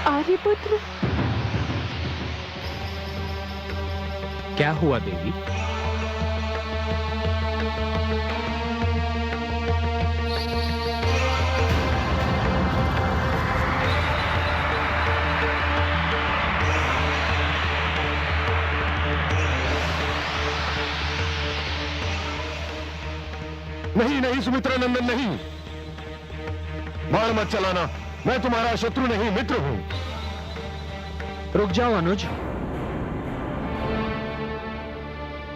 आर्यपुत्र। क्या हुआ देवी? नहीं नहीं सुमित्रा नंदन, नहीं। बाण मत चलाना, मैं तुम्हारा शत्रु नहीं, मित्र हूं। रुक जाओ अनुज।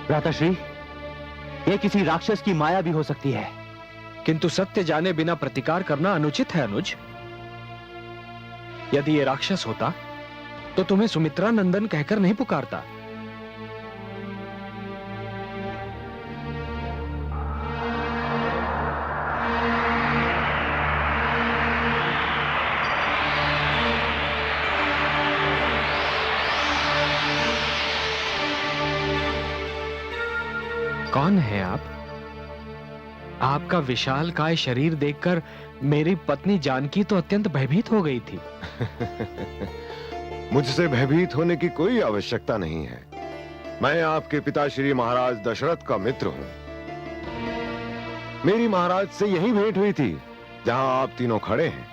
भ्राताश्री, यह किसी राक्षस की माया भी हो सकती है। किंतु सत्य जाने बिना प्रतिकार करना अनुचित है अनुज। यदि ये राक्षस होता तो तुम्हें सुमित्रा नंदन कहकर नहीं पुकारता। कौन है आप? आपका विशालकाय शरीर देखकर मेरी पत्नी जानकी तो अत्यंत भयभीत हो गई थी। मुझसे भयभीत होने की कोई आवश्यकता नहीं है। मैं आपके पिता श्री महाराज दशरथ का मित्र हूं। मेरी महाराज से यही भेंट हुई थी जहां आप तीनों खड़े हैं।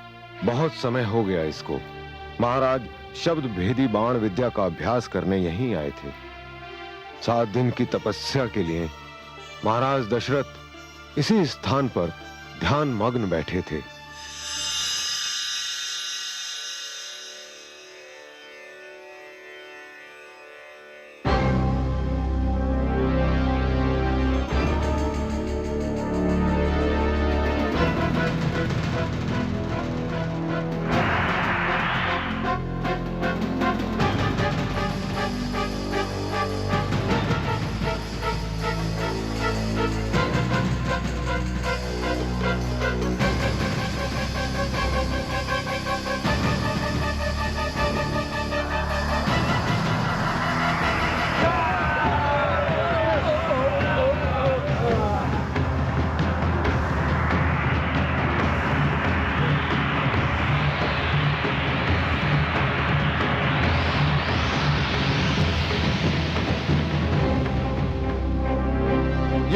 बहुत समय हो गया इसको। महाराज शब्द भेदी बाण विद्या का अभ्यास करने यहीं आए थे। 7 दिन की तपस्या के लिए महाराज दशरथ इसी स्थान पर ध्यान मग्न बैठे थे।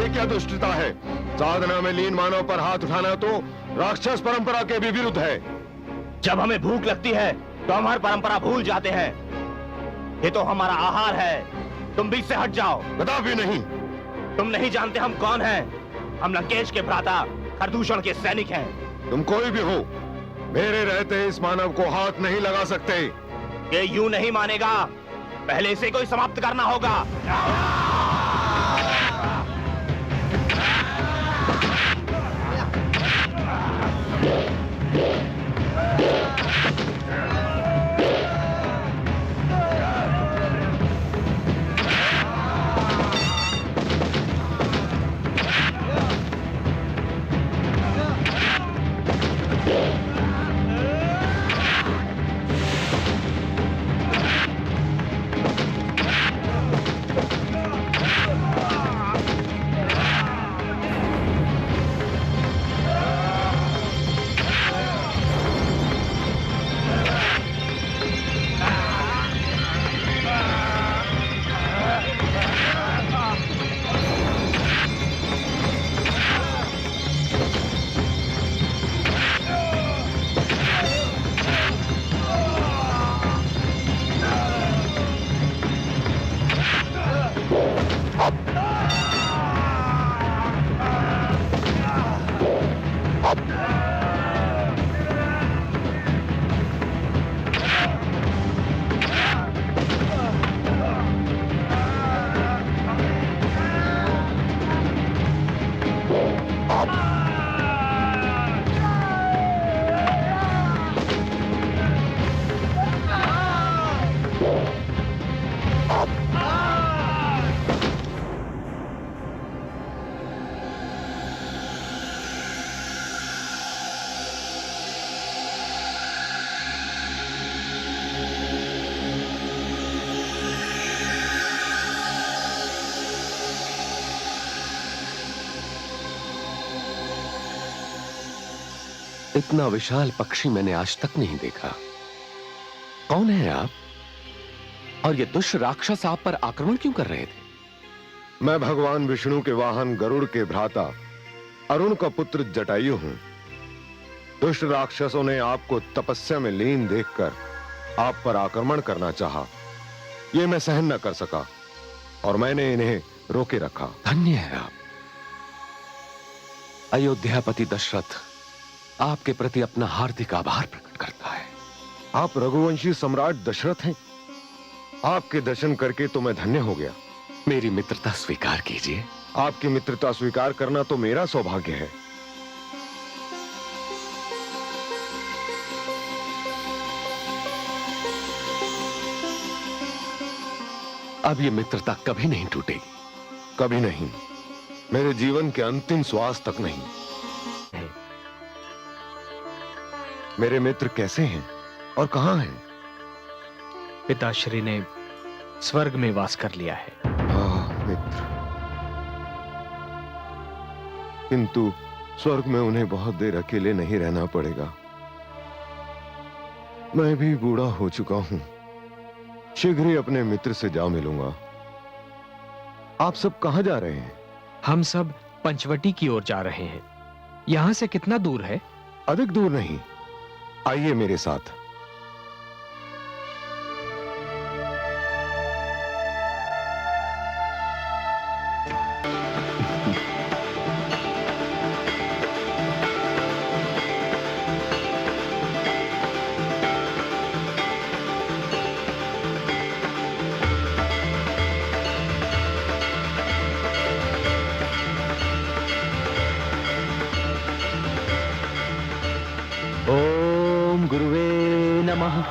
क्या दुष्टता है? साधना में लीन मानव पर हाथ उठाना तो राक्षस परंपरा के भी विरुद्ध है। जब हमें भूख लगती है तो हमारी परंपरा भूल जाते हैं। ये तो हमारा आहार है। तुम बीच से हट जाओ। कदापि नहीं। तुम नहीं जानते हम कौन हैं। हम लंकेश के भ्राता खरदूषण के सैनिक हैं। तुम कोई भी हो, मेरे रहते इस मानव को हाथ नहीं लगा सकते। ये यूं नहीं मानेगा। पहले इसे कोई समाप्त करना होगा। इतना विशाल पक्षी मैंने आज तक नहीं देखा। कौन है आप? और ये दुष्ट राक्षस आप पर आक्रमण क्यों कर रहे थे? मैं भगवान विष्णु के वाहन गरुड़ के भ्राता अरुण का पुत्र जटायु हूं। दुष्ट राक्षसों ने आपको तपस्या में लीन देखकर आप पर आक्रमण करना चाहा। ये मैं सहन न कर सका और मैंने इन्हें रोके रखा। धन्य है आप। अयोध्यापति दशरथ आपके प्रति अपना हार्दिक आभार प्रकट करता है। आप रघुवंशी सम्राट दशरथ हैं। आपके दर्शन करके तो मैं धन्य हो गया। मेरी मित्रता स्वीकार कीजिए। आपकी मित्रता स्वीकार करना तो मेरा सौभाग्य है। अब ये मित्रता कभी नहीं टूटेगी। कभी नहीं, मेरे जीवन के अंतिम श्वास तक नहीं। मेरे मित्र कैसे हैं और कहां हैं? पिताश्री ने स्वर्ग में वास कर लिया है। मित्र, किंतु स्वर्ग में उन्हें बहुत देर अकेले नहीं रहना पड़ेगा। मैं भी बूढ़ा हो चुका हूं। शीघ्र ही अपने मित्र से जा मिलूंगा। आप सब कहां जा रहे हैं? हम सब पंचवटी की ओर जा रहे हैं। यहां से कितना दूर है? अधिक दूर नहीं, आइए मेरे साथ। ओम गुरुवे नमः।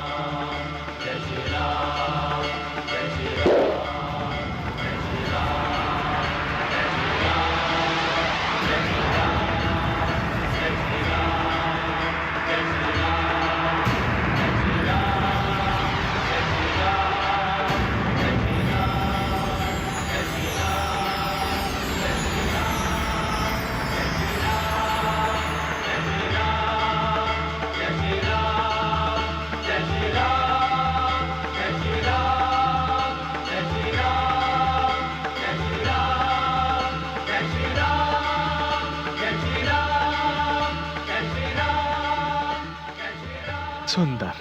सुंदर,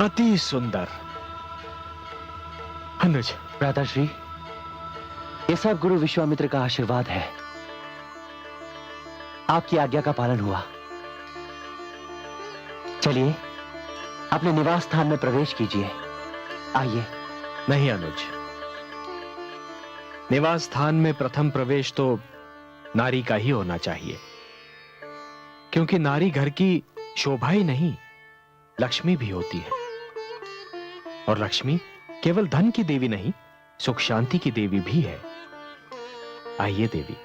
अति सुंदर। अनुज, भ्राताश्री, ये सब गुरु विश्वामित्र का आशीर्वाद है। आपकी आज्ञा का पालन हुआ। चलिए अपने निवास स्थान में प्रवेश कीजिए। आइए। नहीं अनुज, निवास स्थान में प्रथम प्रवेश तो नारी का ही होना चाहिए, क्योंकि नारी घर की शोभा ही नहीं, लक्ष्मी भी होती है। और लक्ष्मी केवल धन की देवी नहीं, सुख शांति की देवी भी है। आइए देवी।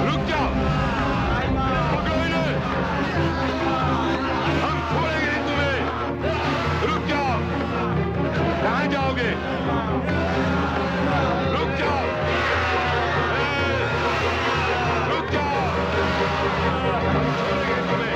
रुक जाओ, पकड़ो इन्हें। हम छोड़ेंगे नहीं तुम्हें। रुक जाओ, कहां जाओगे? रुक जाओ, रुक जाओ, हम छोड़ेंगे तुम्हें।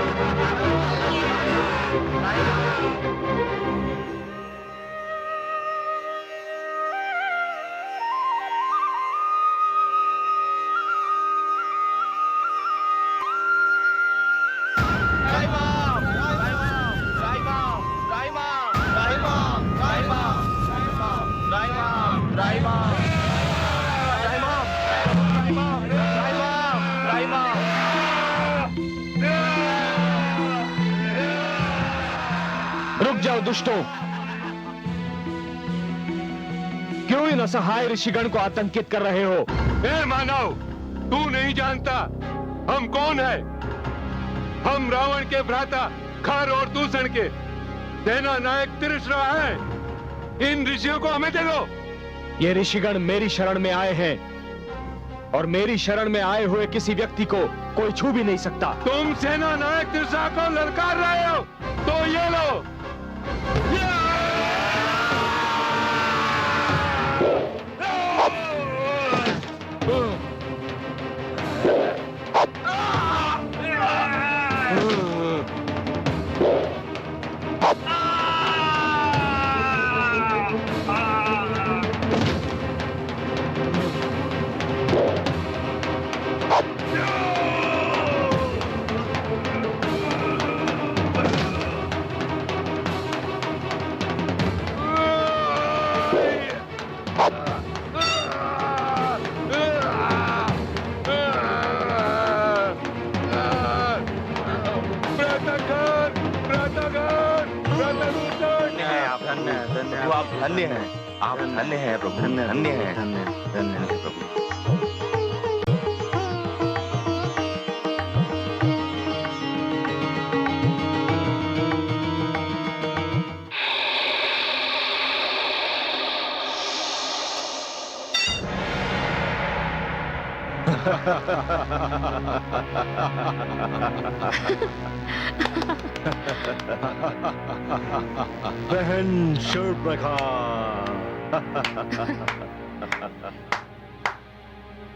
रुक जाओ दुष्टों, क्यों इन असहाय ऋषिगण को आतंकित कर रहे हो? ए मानव, तू नहीं जानता हम कौन है? हम रावण के भ्राता खर और दूषण के सेना नायक तिरश्रा है। इन ऋषियों को हमें दे दो। ये ऋषिगण मेरी शरण में आए हैं, और मेरी शरण में आए हुए किसी व्यक्ति को कोई छू भी नहीं सकता। तुम सेना नायक तिरश्रा को ललकार रहे हो, तो ये लो। प्रभु आप धन्य हैं, आप धन्य हैं प्रभु, धन्य हैं, धन्य हैं प्रभु। बहन शूर्पणखा।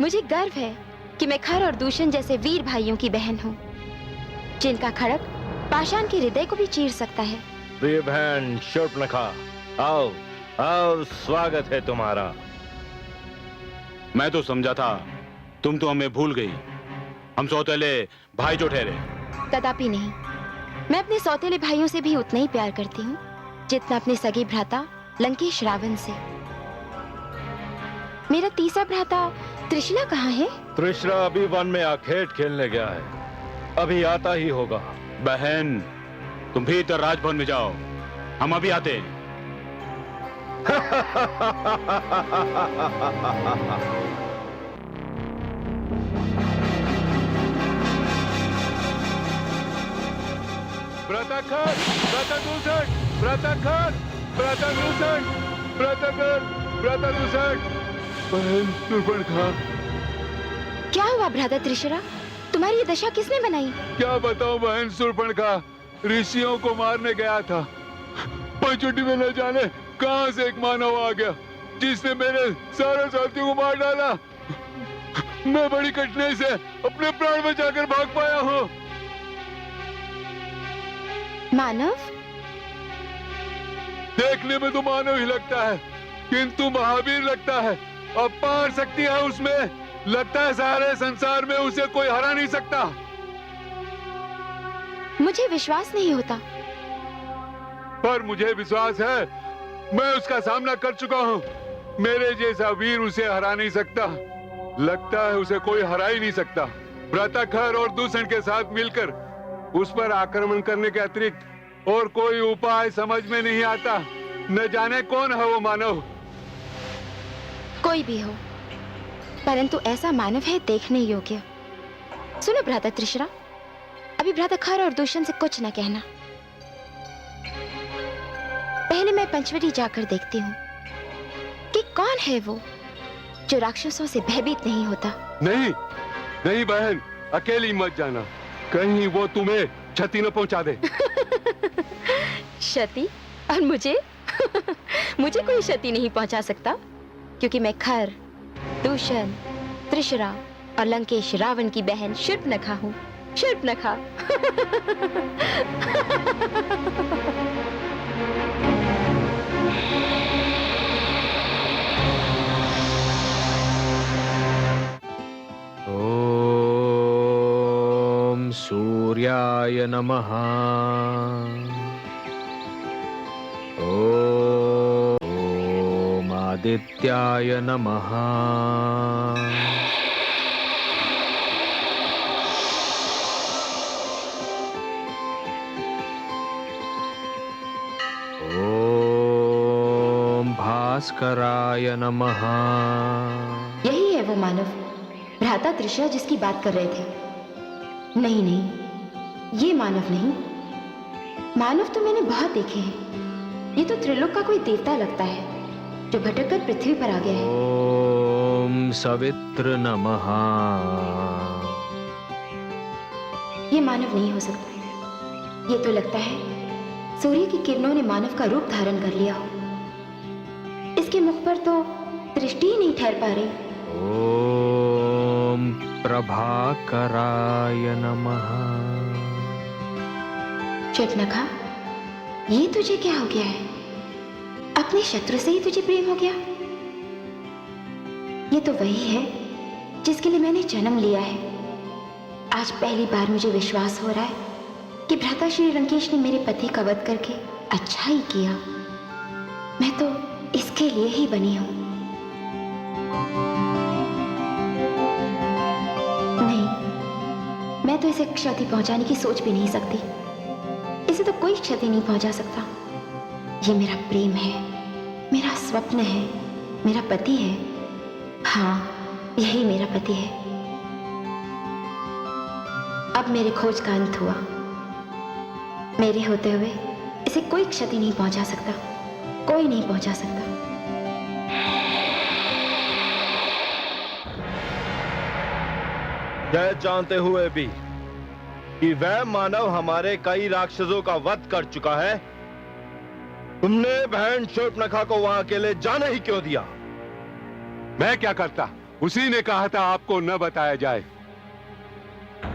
मुझे गर्व है कि मैं खर और दूषण जैसे वीर भाइयों की बहन हूँ, जिनका खड़क पाषाण के हृदय को भी चीर सकता है। प्रिय बहन शूर्पणखा, आओ आओ, स्वागत है तुम्हारा। मैं तो समझा था तुम तो हमें भूल गई, हम सौतेले भाई जो ठहरे। कदापि नहीं, मैं अपने सौतेले भाइयों से भी उतना ही प्यार करती हूँ जितना अपने सगे भ्राता लंकेश रावण से। मेरा तीसरा भ्राता त्रिशला कहाँ है? त्रिशला अभी वन में आखेट खेलने गया है, अभी आता ही होगा। बहन तुम भीतर राजभवन में जाओ, हम अभी आते हैं। व्रताखंड, व्रतदूषण, व्रताखंड, व्रतदूषण, व्रताखंड, व्रतदूषण। बहन शूर्पणखा। क्या हुआ भ्राता त्रिशला? तुम्हारी ये दशा किसने बनाई? क्या बताऊं बहन शूर्पणखा, ऋषियों को मारने गया था, पंचुटी में न जाने कहां से एक मानव आ गया जिसने मेरे सारे साथियों को मार डाला। मैं बड़ी कठिनाई से अपने प्राण बचाकर भाग पाया हूँ। मानव? देखने में तो मानव ही लगता है, किंतु महावीर लगता है। अपार शक्ति है उसमें, लगता है सारे संसार में उसे कोई हरा नहीं सकता। मुझे विश्वास नहीं होता। पर मुझे विश्वास है, मैं उसका सामना कर चुका हूँ। मेरे जैसा वीर उसे हरा नहीं सकता, लगता है उसे कोई हरा ही नहीं सकता। व्रताखंड और दूषण के साथ मिलकर उस पर आक्रमण करने के अतिरिक्त और कोई उपाय समझ में नहीं आता। न जाने कौन है वो मानव। कोई भी हो, परंतु ऐसा मानव है देखने योग्य। सुनो भ्राता त्रिशला, अभी भ्राता खर और दूषण से कुछ न कहना। पहले मैं पंचवटी जाकर देखती हूँ कि कौन है वो जो राक्षसों से भयभीत नहीं होता। नहीं नहीं बहन, अकेली मत जाना, कहीं वो तुम्हें क्षति न पहुंचा दे। क्षति? और मुझे? मुझे कोई क्षति नहीं पहुंचा सकता, क्योंकि मैं खर, दूषण, त्रिशला और लंकेश रावण की बहन शूर्पणखा हूँ। शूर्पणखा। ओम सूर्याय नमः। ओम आदित्याय नमः। ओम भास्कराय नमः। यही है वो मानव, भ्राता त्रिशला जिसकी बात कर रहे थे। नहीं नहीं, ये मानव नहीं। मानव तो मैंने बहुत देखे हैं। ये तो त्रिलोक का कोई देवता लगता है जो भटककर पृथ्वी पर आ गया है। ओम सवित्र नमः। ये मानव नहीं हो सकता। ये तो लगता है सूर्य की किरणों ने मानव का रूप धारण कर लिया हो। इसके मुख पर तो दृष्टि ही नहीं ठहर पा रही। ओम प्रभाकराय नमः। शूर्पणखा, ये तुझे क्या हो गया है? अपने शत्रु से ही तुझे प्रेम हो गया? ये तो वही है जिसके लिए मैंने जन्म लिया है। आज पहली बार मुझे विश्वास हो रहा है कि भ्राता श्री लंकेश ने मेरे पति का वध करके अच्छा ही किया। मैं तो इसके लिए ही बनी हूं। नहीं, मैं तो इसे क्षति पहुंचाने की सोच भी नहीं सकती। इसे तो कोई क्षति नहीं पहुंचा सकता। ये मेरा प्रेम है। मेरा स्वप्न है, मेरा पति है। हाँ, यही मेरा पति है। अब मेरे खोज का अंत हुआ। मेरे होते हुए इसे कोई क्षति नहीं पहुंचा सकता, कोई नहीं पहुंचा सकता। यह जानते हुए भी कि वह मानव हमारे कई राक्षसों का वध कर चुका है, तुमने बहन शूर्पणखा को वहां अकेले जाने ही क्यों दिया? मैं क्या करता, उसी ने कहा था आपको न बताया जाए।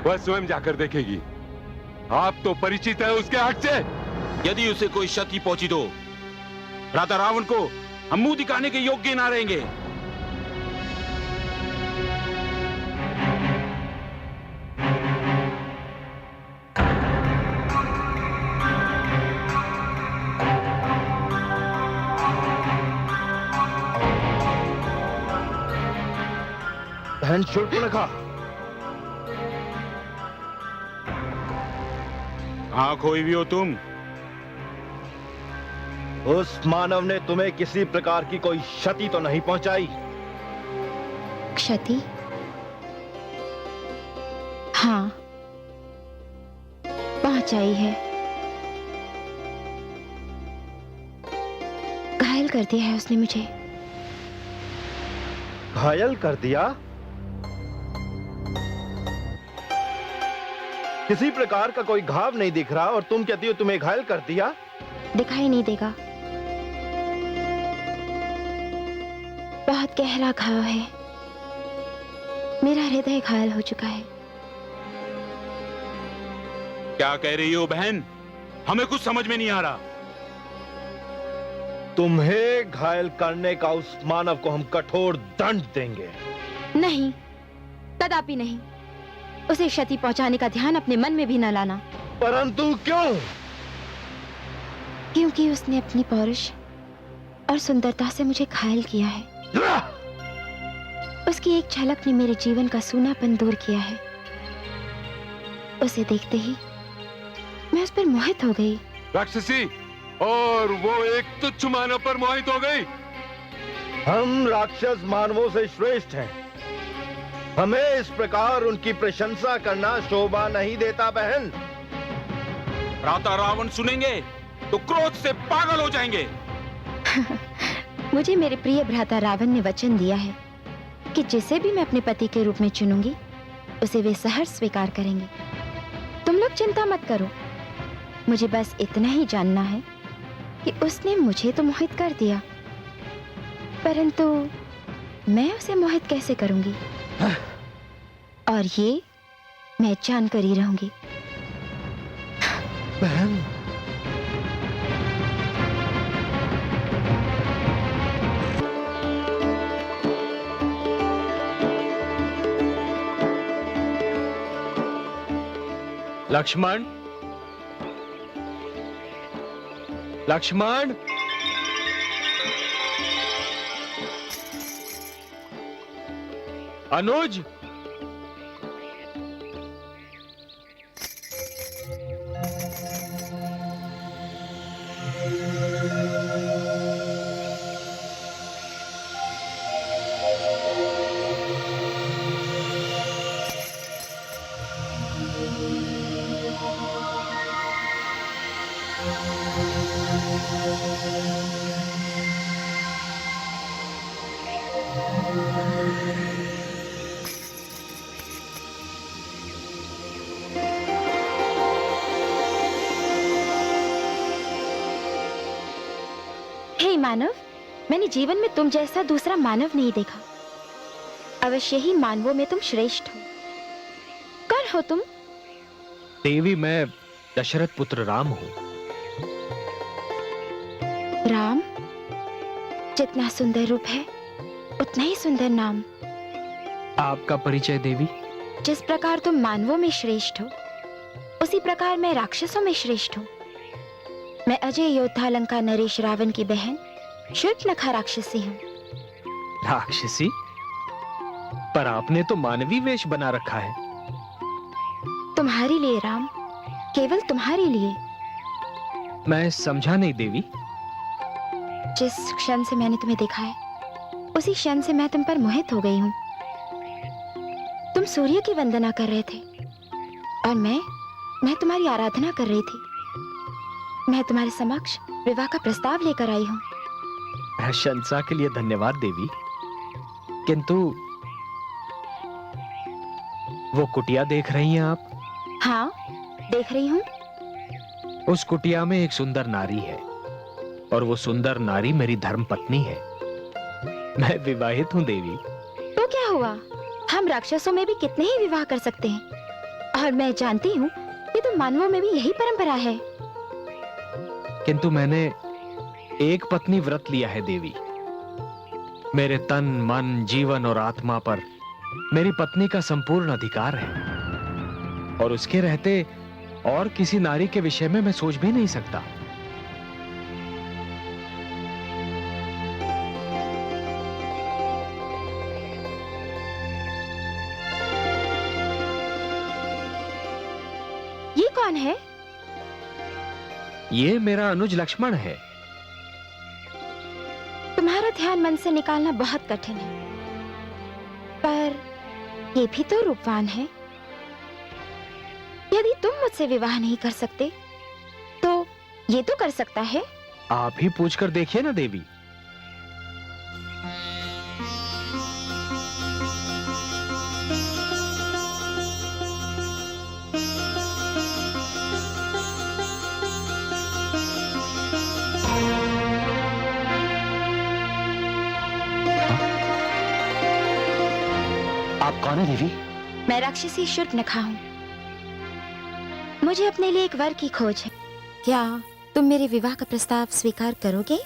वह स्वयं जाकर देखेगी। आप तो परिचित है उसके हट से। यदि उसे कोई क्षति पहुंची तो भ्राता रावण को हम मुंह दिखाने के योग्य ना रहेंगे। बहन शूर्पणखा, कहां खोई भी हो तुम? उस मानव ने तुम्हें किसी प्रकार की कोई क्षति तो नहीं पहुंचाई? क्षति? हाँ, पहुंचाई है। घायल कर दिया है उसने मुझे। घायल कर दिया? किसी प्रकार का कोई घाव नहीं दिख रहा और तुम कहती हो तुम्हें घायल कर दिया? दिखाई नहीं देगा। बहुत गहरा घाव है। मेरा हृदय घायल हो चुका है। क्या कह रही हो बहन? हमें कुछ समझ में नहीं आ रहा। तुम्हें घायल करने का उस मानव को हम कठोर दंड देंगे। नहीं, कदापि नहीं। उसे क्षति पहुंचाने का ध्यान अपने मन में भी न लाना। परंतु क्यों? क्योंकि उसने अपनी पौरुष और सुंदरता से मुझे घायल किया है। उसकी एक झलक ने मेरे जीवन का सूनापन दूर किया है। उसे देखते ही मैं उस पर मोहित हो गई। राक्षसी, और वो एक तुच्छ मानव पर मोहित हो गई। हम राक्षस मानवों से श्रेष्ठ हैं। हमें इस प्रकार उनकी प्रशंसा करना शोभा नहीं देता बहन। भ्राता रावण सुनेंगे तो क्रोध से पागल हो जाएंगे। मुझे मेरे प्रिय भ्राता रावण ने वचन दिया है कि जिसे भी मैं अपने पति के रूप में चुनूंगी उसे वे सहर्ष स्वीकार करेंगे। तुम लोग चिंता मत करो। मुझे बस इतना ही जानना है कि उसने मुझे तो मोहित कर दिया, परंतु मैं उसे मोहित कैसे करूंगी? और ये मैं जानकर ही रहूंगी। बहन, लक्ष्मण, लक्ष्मण, अनुज, हे मानव, मैंने जीवन में तुम जैसा दूसरा मानव नहीं देखा। अवश्य ही मानवों में तुम श्रेष्ठ हो। कौन हो तुम? देवी, मैं दशरथ पुत्र राम हूं। राम? जितना सुंदर रूप है उतना ही सुंदर नाम। आपका परिचय देवी? जिस प्रकार तुम मानवों में श्रेष्ठ हो उसी प्रकार मैं राक्षसों में श्रेष्ठ हूँ। मैं अजय योद्धा लंका नरेश रावण की बहन शूर्पणखा राक्षसी हूँ। राक्षसी? पर आपने तो मानवी वेश बना रखा है। तुम्हारे लिए राम, केवल तुम्हारे लिए। मैं समझा नहीं देवी। जिस क्षण से मैंने तुम्हें देखा है उसी क्षण से मैं तुम पर मोहित हो गई हूँ। तुम सूर्य की वंदना कर रहे थे और मैं तुम्हारी आराधना कर रही थी। मैं तुम्हारे समक्ष विवाह का प्रस्ताव लेकर आई हूँ। प्रशंसा के लिए धन्यवाद देवी, किंतु वो कुटिया देख रही हैं आप? हाँ, देख रही हूँ। उस कुटिया में एक सुंदर नारी है और वो सुंदर नारी मेरी धर्म पत्नी है। मैं विवाहित हूँ देवी। तो क्या हुआ, हम राक्षसों में भी कितने ही विवाह कर सकते हैं और मैं जानती हूँ कि तुम मानवों में भी यही परंपरा है। किंतु मैंने एक पत्नी व्रत लिया है देवी। मेरे तन, मन, जीवन और आत्मा पर मेरी पत्नी का संपूर्ण अधिकार है और उसके रहते और किसी नारी के विषय में मैं सोच भी नहीं सकता। ये कौन है? ये मेरा अनुज लक्ष्मण है। तुम्हारा ध्यान मन से निकालना बहुत कठिन है, पर ये भी तो रूपवान है। यदि तुम मुझसे विवाह नहीं कर सकते तो ये तो कर सकता है। आप ही पूछकर देखिए ना देवी। आप कौन है देवी? मैं राक्षसी शूर्पणखा हूँ। मुझे अपने लिए एक वर की खोज है। क्या तुम मेरे विवाह का प्रस्ताव स्वीकार करोगे?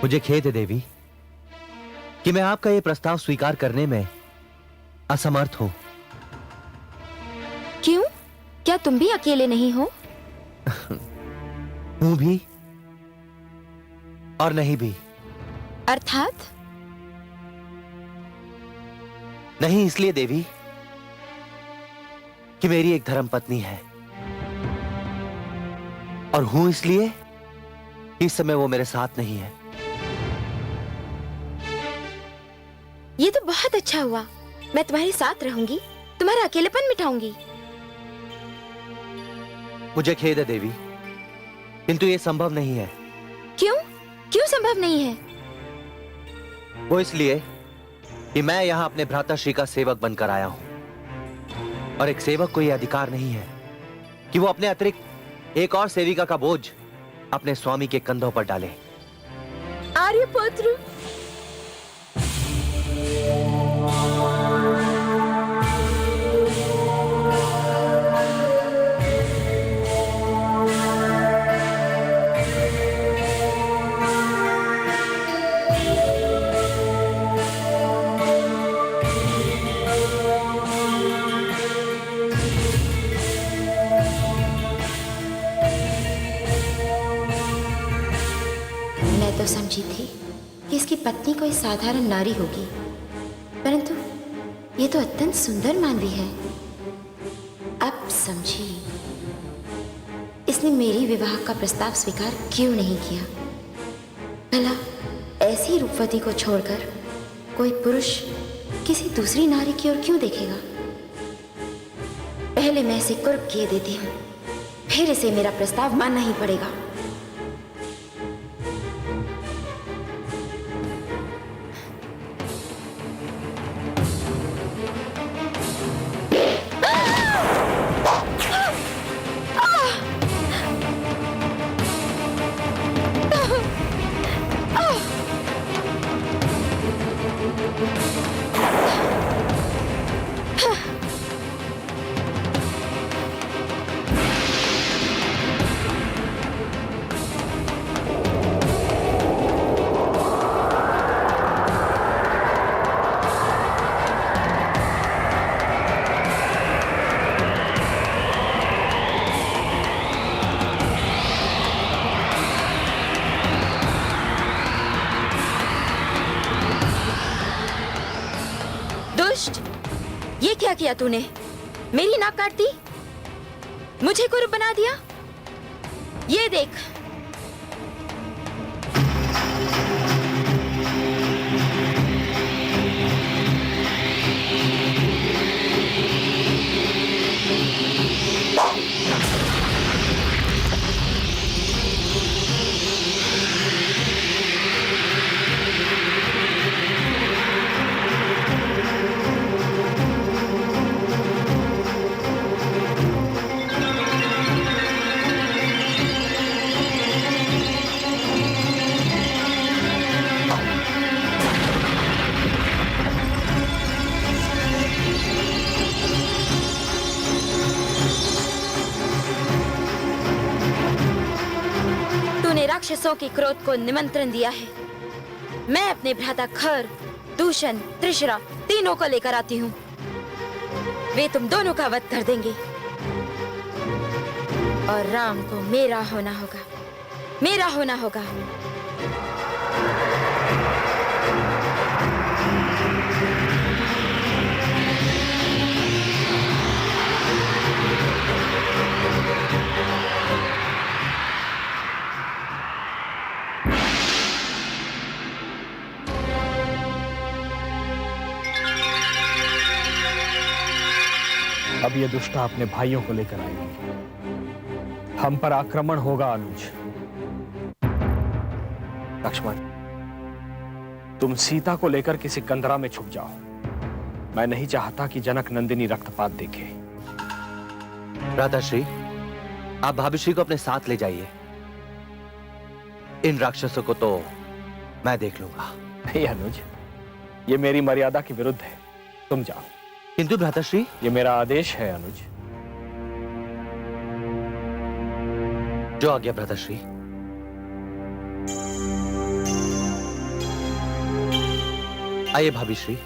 मुझे खेद है देवी कि मैं आपका यह प्रस्ताव स्वीकार करने में असमर्थ हूं। क्यों? क्या तुम भी अकेले नहीं हो? हूं भी और नहीं भी। अर्थात? नहीं इसलिए देवी कि मेरी एक धर्म पत्नी है, और हूं इसलिए कि इस समय वो मेरे साथ नहीं है। ये तो बहुत अच्छा हुआ। मैं तुम्हारे साथ रहूंगी, तुम्हारा अकेलेपन मिटाऊंगी। मुझे खेद है देवी, किंतु ये संभव नहीं है। क्यों? क्यों संभव नहीं है? वो इसलिए कि मैं यहां अपने भ्राताश्री का सेवक बनकर आया हूं, और एक सेवक को यह अधिकार नहीं है कि वो अपने अतिरिक्त एक और सेविका का बोझ अपने स्वामी के कंधों पर डाले। आर्यपुत्र, तो समझी थी कि इसकी पत्नी कोई साधारण नारी होगी, परंतु ये तो अत्यंत सुंदर मानवी है। अब समझी इसने मेरी विवाह का प्रस्ताव स्वीकार क्यों नहीं किया। भला ऐसी रूपवती को छोड़कर कोई पुरुष किसी दूसरी नारी की ओर क्यों देखेगा? पहले मैं इसे कुर्ब किए देती हूँ, फिर इसे मेरा प्रस्ताव मानना ही पड़ेगा। ये क्या किया तूने? मेरी नाक काट दी, मुझे कुरूप बना दिया। ये देख। राक्षसों के क्रोध को निमंत्रण दिया है। मैं अपने भ्राता खर, दूषण, त्रिशरा तीनों को लेकर आती हूँ। वे तुम दोनों का वध कर देंगे और राम को मेरा होना होगा, मेरा होना होगा। अब ये दुष्टा अपने भाइयों को लेकर आएगी। हम पर आक्रमण होगा अनुज। लक्ष्मण, तुम सीता को लेकर किसी कंदरा में छुप जाओ। मैं नहीं चाहता कि जनक नंदिनी रक्तपात देखे। भ्राताश्री, आप भाभीश्री को अपने साथ ले जाइए। इन राक्षसों को तो मैं देख लूंगा। नहीं अनुज, ये मेरी मर्यादा के विरुद्ध है। तुम जाओ। किंतु भ्राताश्री, ये मेरा आदेश है अनुज। जो आज्ञा भ्राताश्री। आइए भाभीश्री।